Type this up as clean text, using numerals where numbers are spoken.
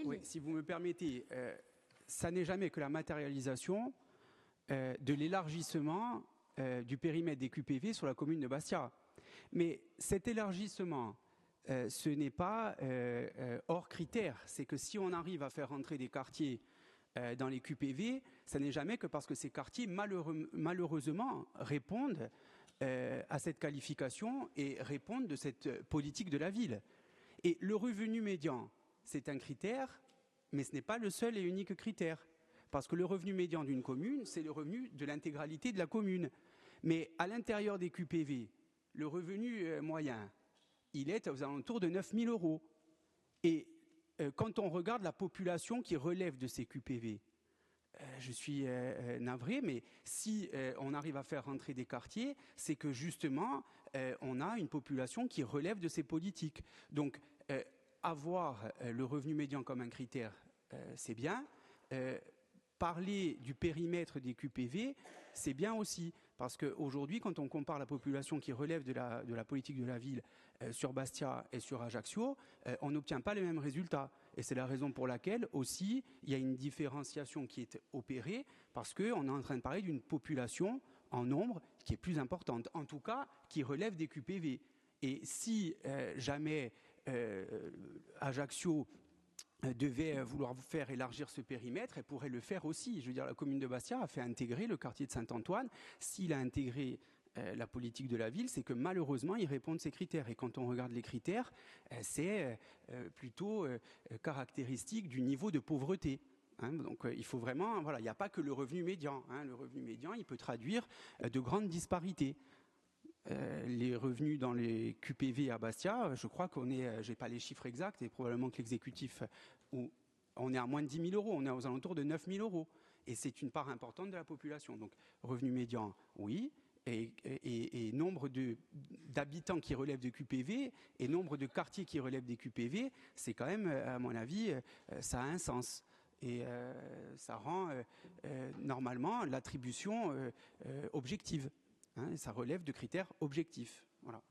Oui, si vous me permettez, ça n'est jamais que la matérialisation de l'élargissement du périmètre des QPV sur la commune de Bastia. Mais cet élargissement, ce n'est pas hors critère. C'est que si on arrive à faire rentrer des quartiers dans les QPV, ça n'est jamais que parce que ces quartiers, malheureusement, répondent à cette qualification et répondent de cette politique de la ville. Et le revenu médian, c'est un critère, mais ce n'est pas le seul et unique critère. Parce que le revenu médian d'une commune, c'est le revenu de l'intégralité de la commune. Mais à l'intérieur des QPV, le revenu moyen, il est aux alentours de 9 000 €. Et quand on regarde la population qui relève de ces QPV, je suis navré, mais si on arrive à faire rentrer des quartiers, c'est que justement, on a une population qui relève de ces politiques. Donc, avoir le revenu médian comme un critère, c'est bien. Parler du périmètre des QPV, c'est bien aussi, parce qu'aujourd'hui, quand on compare la population qui relève de la politique de la ville sur Bastia et sur Ajaccio, on n'obtient pas les mêmes résultats. Et c'est la raison pour laquelle aussi, il y a une différenciation qui est opérée, parce qu'on est en train de parler d'une population en nombre qui est plus importante, en tout cas qui relève des QPV. Et si jamais Ajaccio devait vouloir faire élargir ce périmètre, elle pourrait le faire aussi. Je veux dire, la commune de Bastia a fait intégrer le quartier de Saint-Antoine. S'il a intégré la politique de la ville, c'est que malheureusement, il répond à ces critères. Et quand on regarde les critères, c'est plutôt caractéristique du niveau de pauvreté. Donc il faut vraiment, voilà, il n'y a pas que le revenu médian. Le revenu médian, il peut traduire de grandes disparités. Les revenus dans les QPV à Bastia, je crois qu'on est, j'ai pas les chiffres exacts, et probablement que l'exécutif, on est à moins de 10 000 €, on est aux alentours de 9 000 €. Et c'est une part importante de la population. Donc, revenu médian, oui, et nombre d'habitants qui relèvent de QPV, et nombre de quartiers qui relèvent des QPV, c'est quand même, à mon avis, ça a un sens. Et ça rend normalement l'attribution objective. Ça relève de critères objectifs. Voilà.